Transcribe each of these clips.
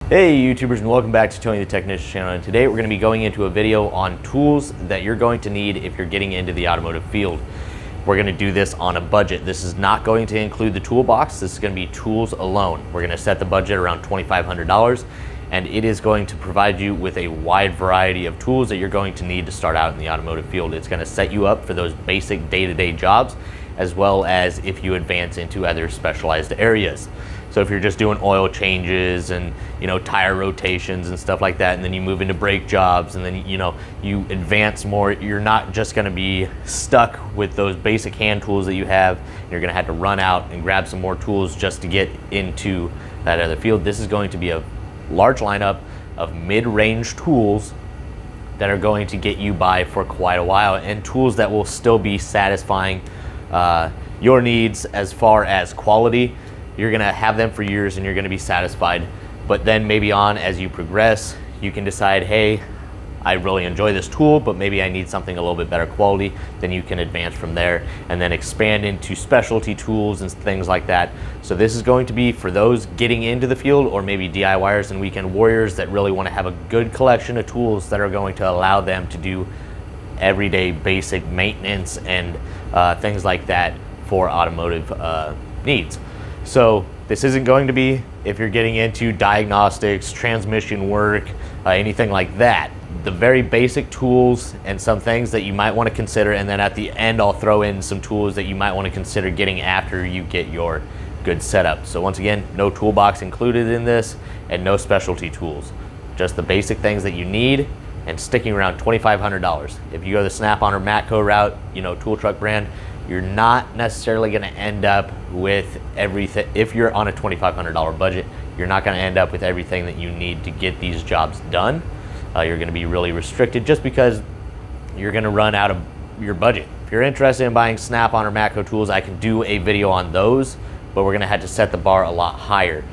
Hey YouTubers, and welcome back to Tony the Technician channel. And today we're going to be going into a video on tools that you're going to need if you're getting into the automotive field. We're going to do this on a budget. This is not going to include the toolbox. This is going to be tools alone. We're going to set the budget around $2,500, and it is going to provide you with a wide variety of tools that you're going to need to start out in the automotive field. It's going to set you up for those basic day-to-day jobs, as well as if you advance into other specialized areas. So if you're just doing oil changes and tire rotations and stuff like that, and then you move into brake jobs, and then you advance more, you're not just going to be stuck with those basic hand tools that you have. You're going to have to run out and grab some more tools just to get into that other field. This is going to be a large lineup of mid-range tools that are going to get you by for quite a while, and tools that will still be satisfying your needs as far as quality. You're gonna have them for years and you're gonna be satisfied. But then maybe on as you progress, you can decide, hey, I really enjoy this tool, but maybe I need something a little bit better quality. Then you can advance from there and then expand into specialty tools and things like that. So this is going to be for those getting into the field, or maybe DIYers and weekend warriors that really wanna have a good collection of tools that are going to allow them to do everyday basic maintenance and things like that for automotive needs. So this isn't going to be if you're getting into diagnostics, transmission work, anything like that. The very basic tools and some things that you might want to consider, and then at the end I'll throw in some tools that you might want to consider getting after you get your good setup. So once again, no toolbox included in this and no specialty tools. Just the basic things that you need, and sticking around $2,500. If you go the Snap-on or Matco route, tool truck brand, you're not necessarily going to end up with everything. If you're on a $2,500 budget, you're not going to end up with everything that you need to get these jobs done. You're going to be really restricted just because you're going to run out of your budget. If you're interested in buying Snap-on or Matco tools, I can do a video on those, but we're going to have to set the bar a lot higher.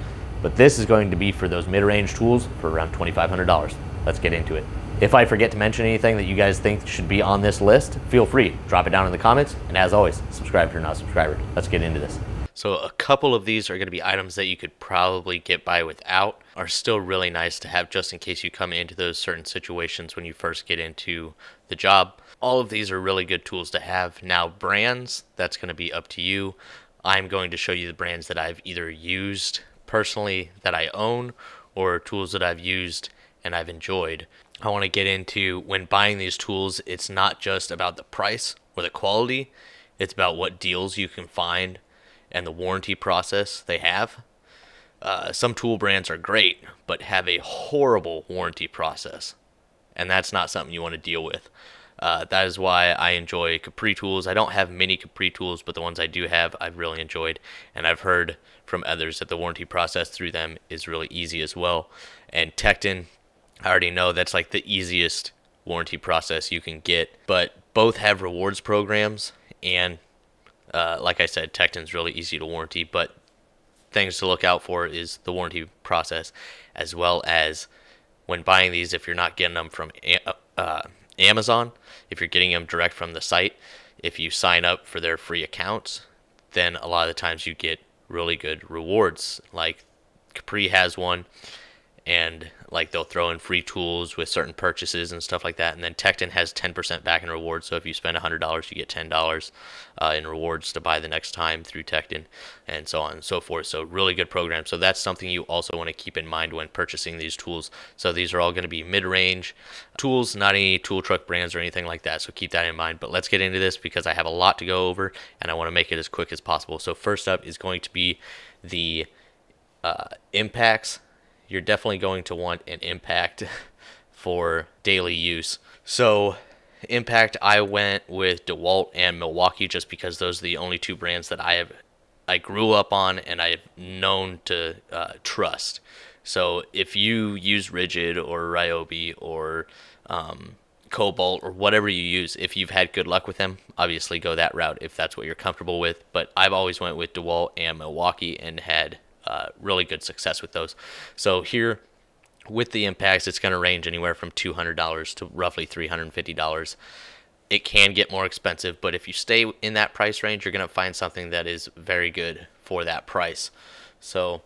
But this is going to be for those mid-range tools for around $2,500. Let's get into it. If I forget to mention anything that you guys think should be on this list, feel free, drop it down in the comments. And as always, subscribe if you're not a subscriber. Let's get into this. So a couple of these are going to be items that you could probably get by without, are still really nice to have just in case you come into those certain situations when you first get into the job. All of these are really good tools to have. Now brands, that's going to be up to you. I'm going to show you the brands that I've either used personally that I own, or tools that I've used and I've enjoyed. I want to get into, when buying these tools, it's not just about the price or the quality, it's about what deals you can find and the warranty process they have. Some tool brands are great, but have a horrible warranty process, and that's not something you want to deal with. That is why I enjoy Capri tools. I don't have many Capri tools, but the ones I do have, I've really enjoyed, and I've heard from others that the warranty process through them is really easy as well. And Tecton, I already know that's like the easiest warranty process you can get, but both have rewards programs, and like I said, Tecton's really easy to warranty, but things to look out for is the warranty process, as well as when buying these, if you're not getting them from Amazon, if you're getting them direct from the site, if you sign up for their free accounts, then a lot of the times you get really good rewards. Like Capri has one, and like they'll throw in free tools with certain purchases and stuff like that. And then Tecton has 10% back in rewards. So if you spend $100, you get $10 in rewards to buy the next time through Tecton, and so on and so forth. So really good program. So that's something you also want to keep in mind when purchasing these tools. So these are all going to be mid-range tools, not any tool truck brands or anything like that. So keep that in mind. But let's get into this because I have a lot to go over and I want to make it as quick as possible. So first up is going to be the impacts. You're definitely going to want an impact for daily use. So impact, I went with DeWalt and Milwaukee just because those are the only two brands that I grew up on and I've known to trust. So if you use Rigid or Ryobi or Cobalt or whatever you use, if you've had good luck with them, obviously go that route if that's what you're comfortable with. But I've always went with DeWalt and Milwaukee and had really good success with those. So here with the impacts, it's going to range anywhere from $200 to roughly $350. It can get more expensive, but if you stay in that price range, you're going to find something that is very good for that price. So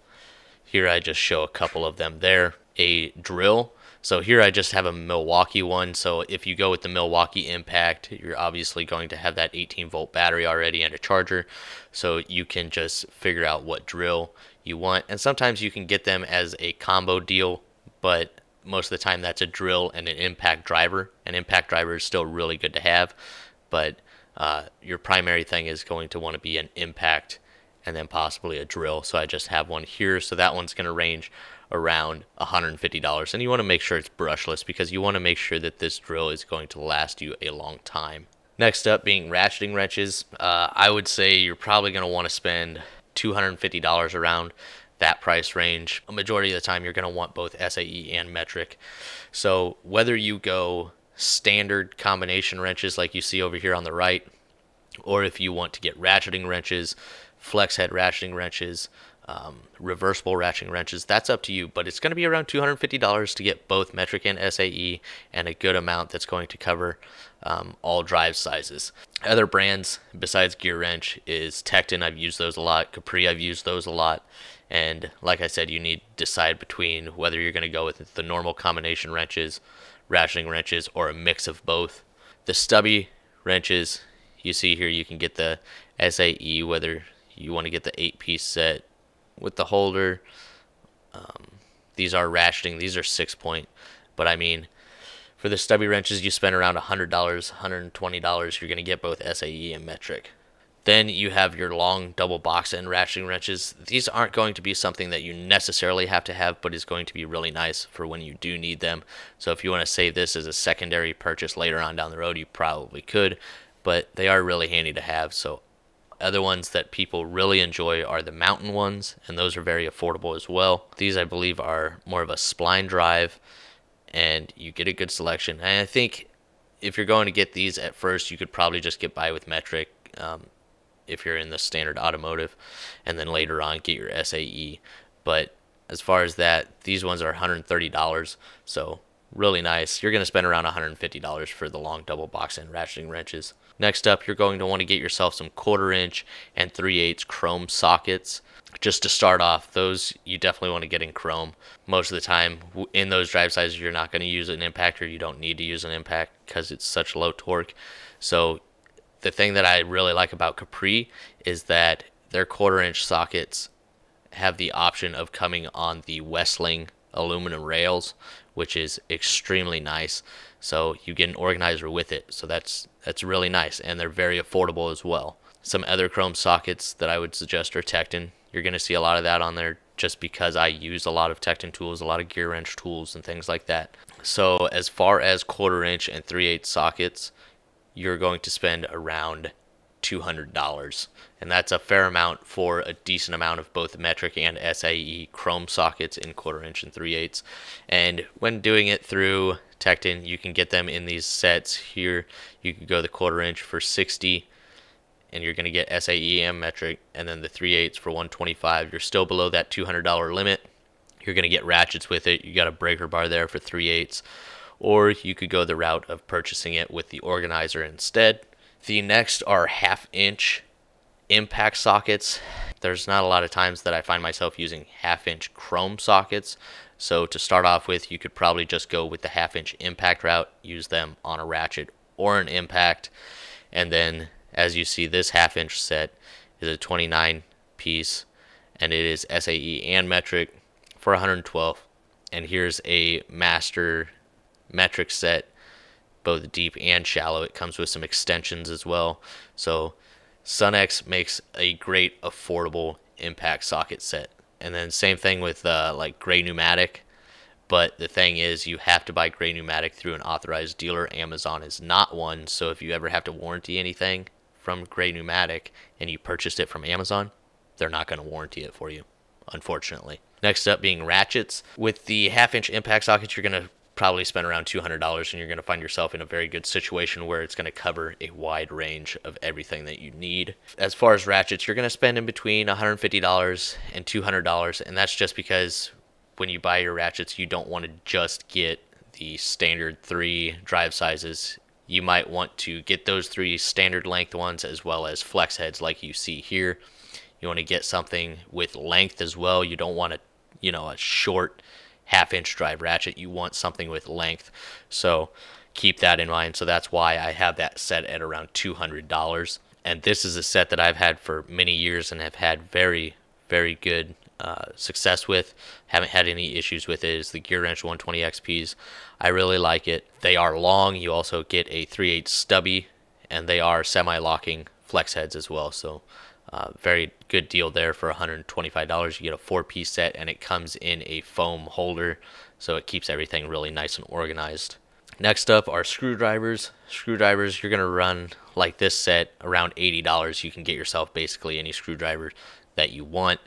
Here I just show a couple of them there. A drill. So here I just have a Milwaukee one. So if you go with the Milwaukee Impact, you're obviously going to have that 18-volt battery already and a charger. So you can just figure out what drill you want. And sometimes you can get them as a combo deal, but most of the time that's a drill and an impact driver. An impact driver is still really good to have, but your primary thing is going to want to be an impact and then possibly a drill. So I just have one here. So that one's going to range around $150. And you want to make sure it's brushless because you want to make sure that this drill is going to last you a long time. Next up being ratcheting wrenches. I would say you're probably going to want to spend $250 around that price range. A majority of the time you're going to want both SAE and metric. So whether you go standard combination wrenches like you see over here on the right, or if you want to get ratcheting wrenches, flex head ratcheting wrenches, reversible ratcheting wrenches, that's up to you, but it's going to be around $250 to get both metric and SAE and a good amount that's going to cover all drive sizes. Other brands besides Gearwrench is Tekton. I've used those a lot. Capri, I've used those a lot. And like I said, you need to decide between whether you're going to go with the normal combination wrenches, ratcheting wrenches, or a mix of both. The stubby wrenches, you see here, you can get the SAE, whether you want to get the 8-piece set with the holder. These are ratcheting. These are 6-point. But I mean, for the stubby wrenches, you spend around $100, $120. You're going to get both SAE and metric. Then you have your long double box end ratcheting wrenches. These aren't going to be something that you necessarily have to have, but is going to be really nice for when you do need them. So if you want to save this as a secondary purchase later on down the road, you probably could, but they are really handy to have. So other ones that people really enjoy are the mountain ones, and those are very affordable as well. These, I believe, are more of a spline drive, and you get a good selection. And I think if you're going to get these at first, you could probably just get by with metric if you're in the standard automotive, and then later on get your SAE. But as far as that, these ones are $130, so really nice. You're going to spend around $150 for the long double box end ratcheting wrenches. Next up, you're going to want to get yourself some 1/4 inch and 3/8 chrome sockets. Just to start off, those you definitely want to get in chrome. Most of the time in those drive sizes, you're not going to use an impact, or you don't need to use an impact because it's such low torque. So the thing that I really like about Capri is that their 1/4 inch sockets have the option of coming on the Westling aluminum rails, which is extremely nice. So you get an organizer with it. So that's really nice, and they're very affordable as well. Some other chrome sockets that I would suggest are Tekton. You're going to see a lot of that on there just because I use a lot of Tekton tools, a lot of Gearwrench tools and things like that. So as far as 1/4 inch and 3/8 sockets, you're going to spend around $200, and that's a fair amount for a decent amount of both metric and SAE chrome sockets in 1/4 inch and 3/8. And when doing it through Tekton, you can get them in these sets here. You could go the 1/4 inch for $60, and you're going to get SAE and metric, and then the 3/8 for $125. You're still below that $200 limit. You're going to get ratchets with it. You got a breaker bar there for 3/8. Or you could go the route of purchasing it with the organizer instead. The next are 1/2 inch impact sockets. There's not a lot of times that I find myself using 1/2 inch chrome sockets. So to start off with, you could probably just go with the 1/2 inch impact route, use them on a ratchet or an impact. And then as you see, this 1/2 inch set is a 29 piece, and it is SAE and metric for $112. And here's a master metric set, both deep and shallow. It comes with some extensions as well. So Sunex makes a great affordable impact socket set. And then same thing with like Gray Pneumatic. But the thing is, you have to buy Gray Pneumatic through an authorized dealer. Amazon is not one. So if you ever have to warranty anything from Gray Pneumatic and you purchased it from Amazon, they're not going to warranty it for you, unfortunately. Next up being ratchets. With the 1/2 inch impact sockets, you're going to probably spend around $200, and you're going to find yourself in a very good situation where it's going to cover a wide range of everything that you need. As far as ratchets, you're going to spend in between $150 and $200, and that's just because when you buy your ratchets, you don't want to just get the standard 3 drive sizes. You might want to get those 3 standard length ones as well as flex heads like you see here. You want to get something with length as well. You don't want to you know, a short half-inch drive ratchet. You want something with length. So keep that in mind. So that's why I have that set at around $200. And this is a set that I've had for many years and have had very, very good success with. Haven't had any issues with it. Is the Gearwrench 120 XPs. I really like it. They are long. You also get a 3/8 stubby, and they are semi-locking flex heads as well. So very good deal there for $125. You get a 4-piece set, and it comes in a foam holder, so it keeps everything really nice and organized. Next up are screwdrivers. Screwdrivers, you're going to run, like this set, around $80. You can get yourself basically any screwdriver that you want.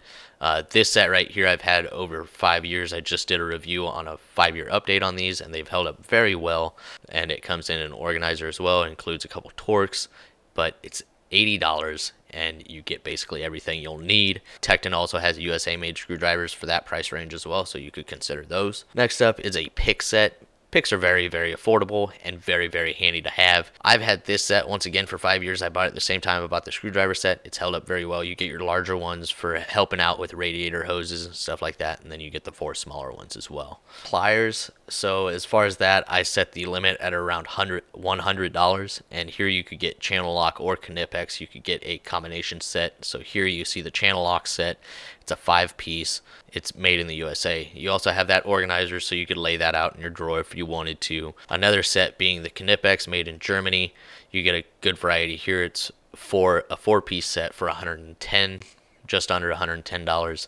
This set right here I've had over 5 years. I just did a review on a 5-year update on these, and they've held up very well. And it comes in an organizer as well. It includes a couple Torx, but it's $80, and you get basically everything you'll need. Tekton also has USA-made screwdrivers for that price range as well, so you could consider those. Next up is a pick set. Picks are very, very affordable and very, very handy to have. I've had this set once again for 5 years. I bought it at the same time I bought the screwdriver set. It's held up very well. You get your larger ones for helping out with radiator hoses and stuff like that, and then you get the 4 smaller ones as well. Pliers. So as far as that, I set the limit at around $100, and here you could get channel lock or Knipex. You could get a combination set. So here you see the channel lock set. It's a 5-piece. It's made in the USA. You also have that organizer, so you could lay that out in your drawer if you wanted to. Another set being the Knipex, made in Germany. You get a good variety here. It's for a 4-piece set for $110, just under $110.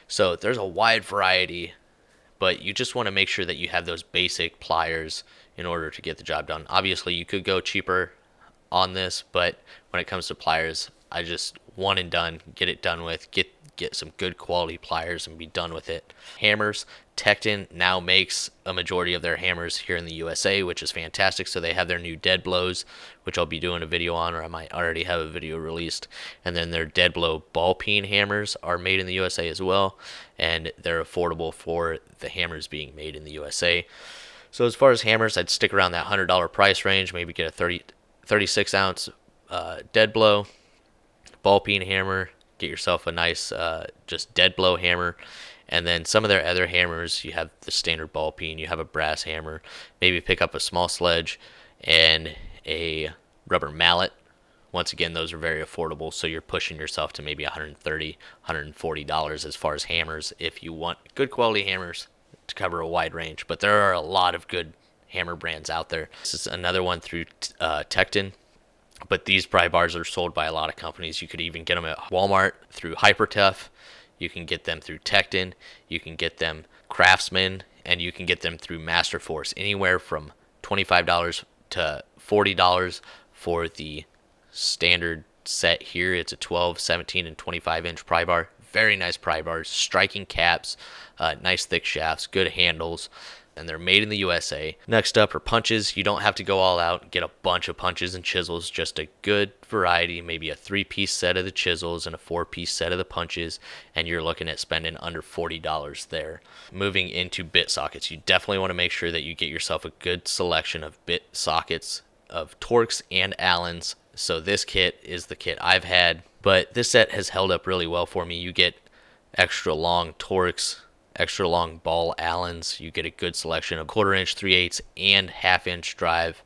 So there's a wide variety, but you just want to make sure that you have those basic pliers in order to get the job done. Obviously, you could go cheaper on this, but when it comes to pliers, I just one and done, get it done with, get some good quality pliers and be done with it. Hammers. Tekton now makes a majority of their hammers here in the USA, which is fantastic. So they have their new dead blows, which I'll be doing a video on, or I might already have a video released. And then their dead blow ball peen hammers are made in the USA as well, and they're affordable for the hammers being made in the USA. So as far as hammers, I'd stick around that $100 price range. Maybe get a 36-ounce dead blow ball peen hammer. Get yourself a nice just dead blow hammer. And then some of their other hammers, you have the standard ball peen, you have a brass hammer. Maybe pick up a small sledge and a rubber mallet. Once again, those are very affordable, so you're pushing yourself to maybe $130, $140 as far as hammers if you want good quality hammers to cover a wide range. But there are a lot of good hammer brands out there. This is another one through Tekton. But these pry bars are sold by a lot of companies. You could even get them at Walmart through Hypertough. You can get them through Tekton. You can get them Craftsman, and you can get them through Masterforce. Anywhere from $25 to $40 for the standard set here. It's a 12, 17, and 25-inch pry bar. Very nice pry bars, striking caps, nice thick shafts, good handles. And they're made in the USA. Next up are punches. You don't have to go all out, get a bunch of punches and chisels, just a good variety, maybe a 3-piece set of the chisels and a 4-piece set of the punches, and you're looking at spending under $40 there. Moving into bit sockets, you definitely want to make sure that you get yourself a good selection of bit sockets of Torx and Allens. So this kit is the kit I've had, but this set has held up really well for me. You get extra long Torx, extra long ball Allens. You get a good selection of 1/4-inch, 3/8, and 1/2-inch drive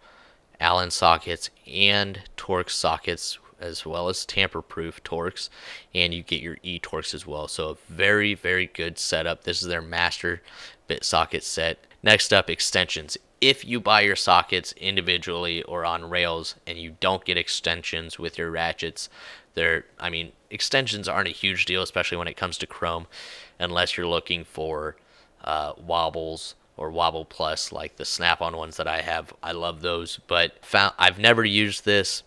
Allen sockets and Torx sockets, as well as tamper-proof Torx, and you get your E-Torx as well. So a very, very good setup. This is their master bit socket set. Next up, extensions. If you buy your sockets individually or on rails and you don't get extensions with your ratchets, extensions aren't a huge deal, especially when it comes to chrome, unless you're looking for wobbles or wobble plus, like the snap-on ones that I have. I love those, but I've never used this,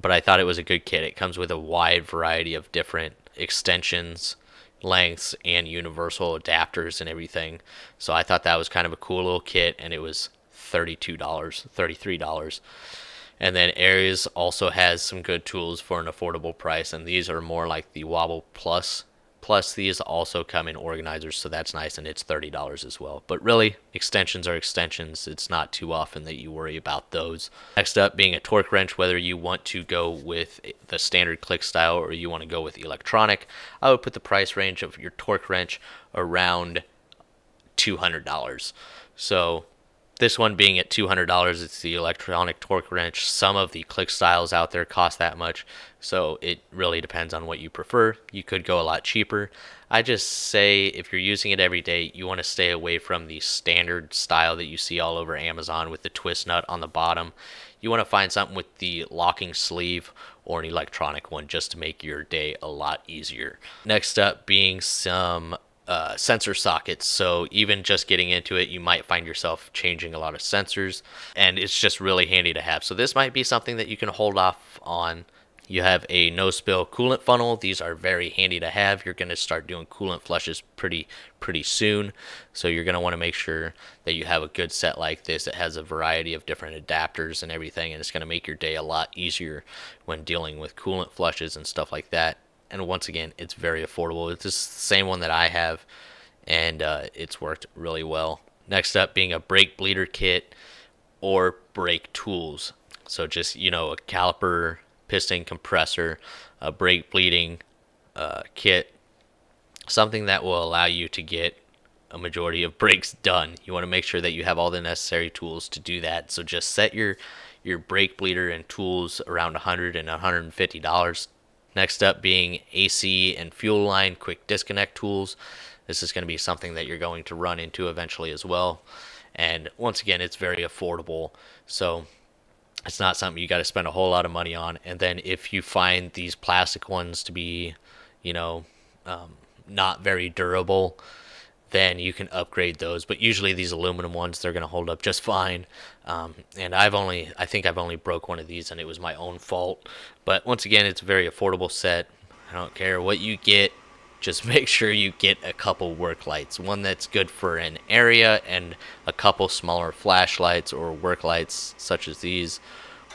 but I thought it was a good kit. It comes with a wide variety of different extensions, lengths, and universal adapters and everything. So I thought that was kind of a cool little kit, and it was $32, $33. And then Aries also has some good tools for an affordable price, and these are more like the Wobble Plus Plus, these also come in organizers, so that's nice, and it's $30 as well. But really, extensions are extensions. It's not too often that you worry about those. Next up being a torque wrench, whether you want to go with the standard click style or you want to go with electronic, I would put the price range of your torque wrench around $200. So this one being at $200, it's the electronic torque wrench. Some of the click styles out there cost that much, so it really depends on what you prefer. You could go a lot cheaper. I just say if you're using it every day, you want to stay away from the standard style that you see all over Amazon with the twist nut on the bottom. You want to find something with the locking sleeve or an electronic one just to make your day a lot easier. Next up being some sensor sockets. So even just getting into it, you might find yourself changing a lot of sensors, and it's just really handy to have. So this might be something that you can hold off on. You have a no spill coolant funnel. These are very handy to have. You're going to start doing coolant flushes pretty soon, so you're going to want to make sure that you have a good set like this. It has a variety of different adapters and everything, and it's going to make your day a lot easier when dealing with coolant flushes and stuff like that. And once again, it's very affordable. It's just the same one that I have, and it's worked really well. Next up being a brake bleeder kit or brake tools. So just, you know, a caliper, piston, compressor, a brake bleeding kit, something that will allow you to get a majority of brakes done. You want to make sure that you have all the necessary tools to do that. So just set your brake bleeder and tools around $100 and $150. Next up being AC and fuel line quick disconnect tools. This is going to be something that you're going to run into eventually as well. And once again, it's very affordable, so it's not something you got to spend a whole lot of money on. And then if you find these plastic ones to be, you know, not very durable, then you can upgrade those. But usually these aluminum ones, they're going to hold up just fine. And I think I've only broke one of these, and it was my own fault. But once again, it's a very affordable set. I don't care what you get, just make sure you get a couple work lights. One that's good for an area, and a couple smaller flashlights or work lights such as these.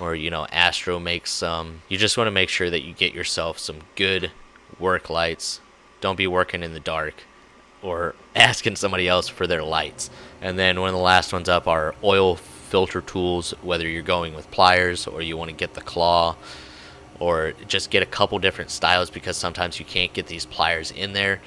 Or, you know, Astro makes some. You just want to make sure that you get yourself some good work lights. Don't be working in the dark or asking somebody else for their lights. And then one of the last ones up are oil filter tools, whether you're going with pliers or you want to get the claw, or just get a couple different styles, because sometimes you can't get these pliers in there.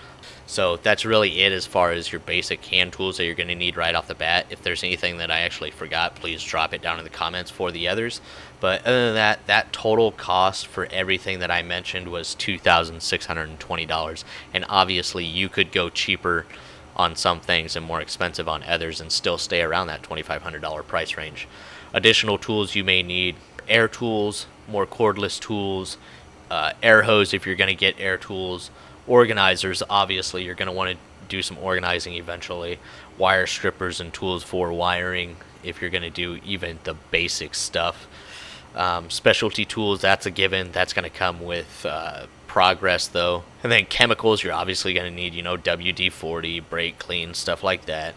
So that's really it as far as your basic hand tools that you're going to need right off the bat. If there's anything that I actually forgot, please drop it down in the comments for the others. But other than that, that total cost for everything that I mentioned was $2,620. And obviously you could go cheaper on some things and more expensive on others and still stay around that $2,500 price range. Additional tools you may need: air tools, more cordless tools, air hose if you're going to get air tools, organizers, obviously you're going to want to do some organizing eventually, wire strippers and tools for wiring if you're going to do even the basic stuff. Specialty tools, that's a given. That's going to come with progress though. And then chemicals, you're obviously going to need, you know, WD-40, brake clean, stuff like that.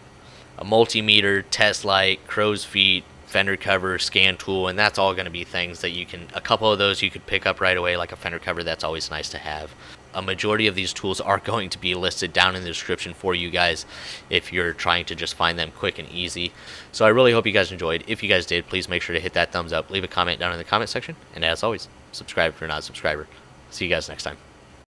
A multimeter, test light, crow's feet, fender cover, scan tool, and that's all going to be things that you can, a couple of those you could pick up right away, like a fender cover. That's always nice to have. A majority of these tools are going to be listed down in the description for you guys if you're trying to just find them quick and easy. So I really hope you guys enjoyed. If you guys did, please make sure to hit that thumbs up, leave a comment down in the comment section, and as always, subscribe if you're not a subscriber. See you guys next time.